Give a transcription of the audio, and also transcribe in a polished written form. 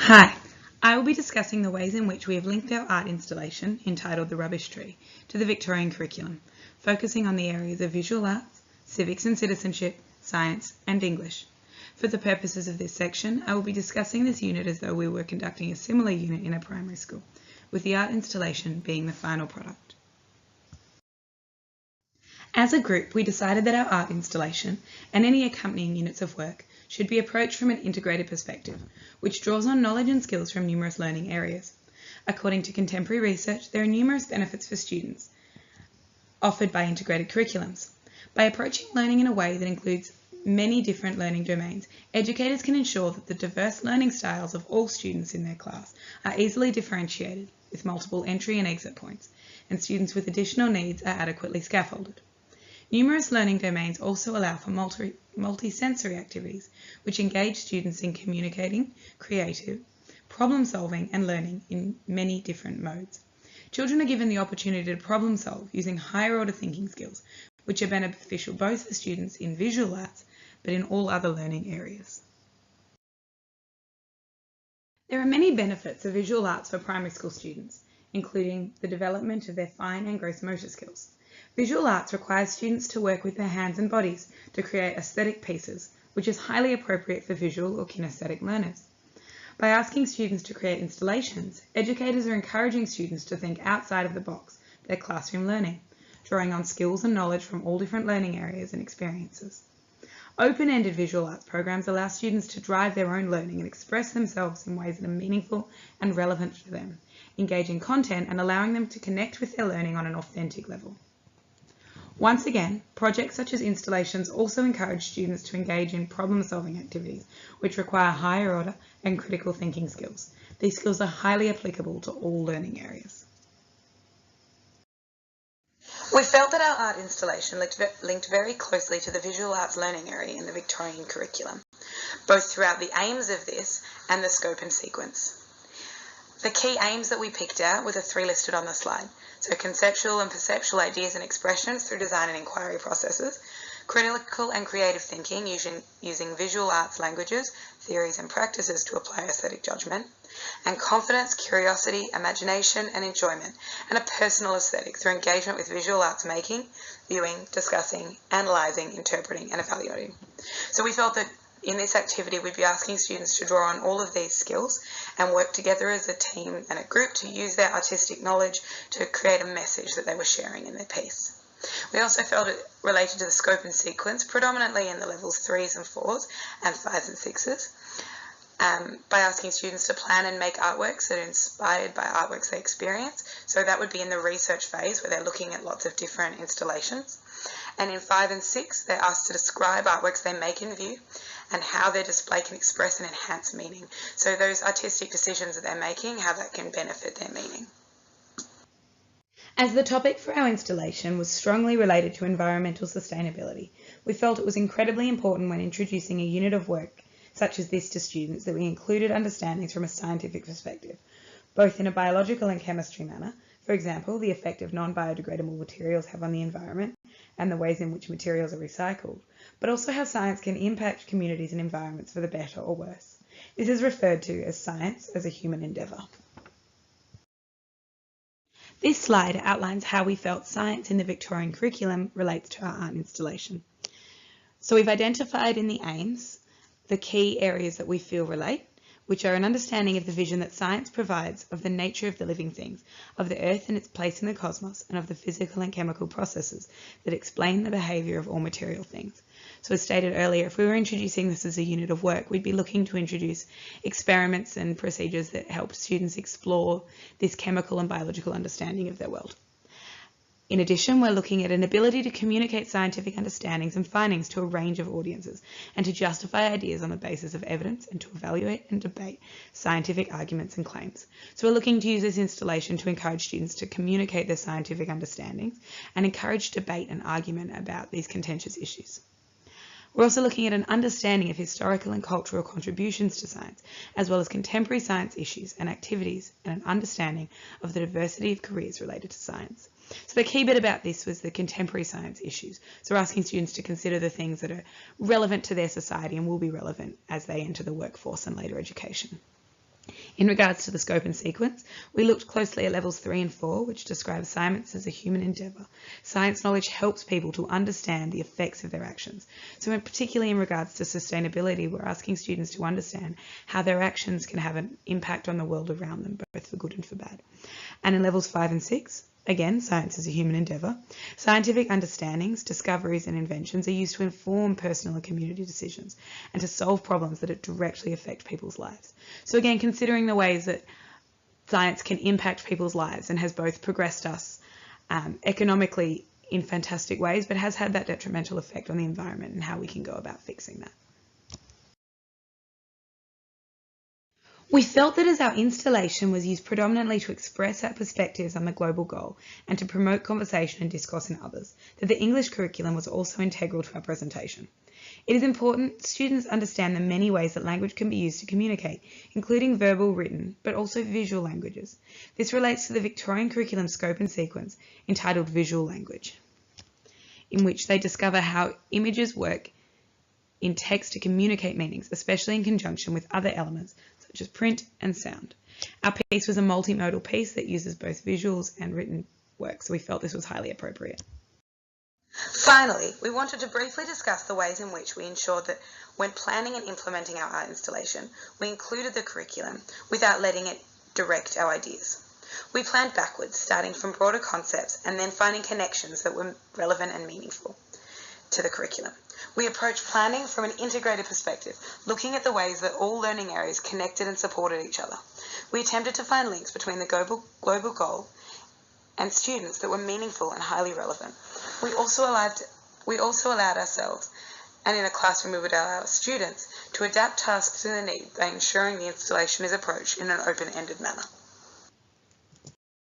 Hi, I will be discussing the ways in which we have linked our art installation, entitled The Rubbish Tree, to the Victorian curriculum, focusing on the areas of visual arts, civics and citizenship, science and English. For the purposes of this section, I will be discussing this unit as though we were conducting a similar unit in a primary school, with the art installation being the final product. As a group, we decided that our art installation and any accompanying units of work should be approached from an integrated perspective, which draws on knowledge and skills from numerous learning areas. According to contemporary research, there are numerous benefits for students offered by integrated curriculums. By approaching learning in a way that includes many different learning domains, educators can ensure that the diverse learning styles of all students in their class are easily differentiated with multiple entry and exit points, and students with additional needs are adequately scaffolded. Numerous learning domains also allow for multi-sensory activities, which engage students in communicating, creative, problem-solving and learning in many different modes. Children are given the opportunity to problem solve using higher order thinking skills, which are beneficial both for students in visual arts, but in all other learning areas. There are many benefits of visual arts for primary school students, including the development of their fine and gross motor skills. Visual arts requires students to work with their hands and bodies to create aesthetic pieces, which is highly appropriate for visual or kinesthetic learners. By asking students to create installations, educators are encouraging students to think outside of the box, their classroom learning, drawing on skills and knowledge from all different learning areas and experiences. Open-ended visual arts programs allow students to drive their own learning and express themselves in ways that are meaningful and relevant to them, engaging content and allowing them to connect with their learning on an authentic level. Once again, projects such as installations also encourage students to engage in problem-solving activities, which require higher order and critical thinking skills. These skills are highly applicable to all learning areas. We felt that our art installation linked very closely to the visual arts learning area in the Victorian curriculum, both throughout the aims of this and the scope and sequence. The key aims that we picked out were the three listed on the slide. So conceptual and perceptual ideas and expressions through design and inquiry processes, critical and creative thinking using visual arts languages, theories and practices to apply aesthetic judgment, and confidence, curiosity, imagination and enjoyment, and a personal aesthetic through engagement with visual arts making, viewing, discussing, analysing, interpreting and evaluating. So we felt that in this activity, we'd be asking students to draw on all of these skills and work together as a team and a group to use their artistic knowledge to create a message that they were sharing in their piece. We also felt it related to the scope and sequence, predominantly in the levels 3s and 4s and 5s and 6s, by asking students to plan and make artworks that are inspired by artworks they experience. So that would be in the research phase where they're looking at lots of different installations. And in 5 and 6, they're asked to describe artworks they make in view and how their display can express and enhance meaning. So those artistic decisions that they're making, how that can benefit their meaning. As the topic for our installation was strongly related to environmental sustainability, we felt it was incredibly important when introducing a unit of work such as this to students that we included understandings from a scientific perspective, both in a biological and chemistry manner, for example, the effect of non-biodegradable materials have on the environment and the ways in which materials are recycled, but also how science can impact communities and environments for the better or worse. This is referred to as science as a human endeavour. This slide outlines how we felt science in the Victorian curriculum relates to our art installation. So we've identified in the aims the key areas that we feel relate, which are an understanding of the vision that science provides of the nature of the living things, of the earth and its place in the cosmos, and of the physical and chemical processes that explain the behaviour of all material things. So as stated earlier, if we were introducing this as a unit of work, we'd be looking to introduce experiments and procedures that help students explore this chemical and biological understanding of their world. In addition, we're looking at an ability to communicate scientific understandings and findings to a range of audiences and to justify ideas on the basis of evidence and to evaluate and debate scientific arguments and claims. So we're looking to use this installation to encourage students to communicate their scientific understandings and encourage debate and argument about these contentious issues. We're also looking at an understanding of historical and cultural contributions to science, as well as contemporary science issues and activities, and an understanding of the diversity of careers related to science. So the key bit about this was the contemporary science issues. So we're asking students to consider the things that are relevant to their society and will be relevant as they enter the workforce and later education. In regards to the scope and sequence, we looked closely at levels 3 and 4, which describe science as a human endeavour. Science knowledge helps people to understand the effects of their actions. So particularly in regards to sustainability, we're asking students to understand how their actions can have an impact on the world around them, both for good and for bad. And in levels 5 and 6, again, science is a human endeavour. Scientific understandings, discoveries and inventions are used to inform personal and community decisions and to solve problems that directly affect people's lives. So again, considering the ways that science can impact people's lives and has both progressed us economically in fantastic ways, but has had that detrimental effect on the environment and how we can go about fixing that. We felt that as our installation was used predominantly to express our perspectives on the global goal and to promote conversation and discourse in others, that the English curriculum was also integral to our presentation. It is important students understand the many ways that language can be used to communicate, including verbal, written, but also visual languages. This relates to the Victorian curriculum scope and sequence entitled Visual Language, in which they discover how images work in text to communicate meanings, especially in conjunction with other elements such as print and sound. Our piece was a multimodal piece that uses both visuals and written work, so we felt this was highly appropriate. Finally, we wanted to briefly discuss the ways in which we ensured that when planning and implementing our art installation, we included the curriculum without letting it direct our ideas. We planned backwards, starting from broader concepts and then finding connections that were relevant and meaningful to the curriculum. We approached planning from an integrated perspective, looking at the ways that all learning areas connected and supported each other. We attempted to find links between the global goal and students that were meaningful and highly relevant. We also allowed ourselves, and in a classroom we would allow our students, to adapt tasks to the need by ensuring the installation is approached in an open-ended manner.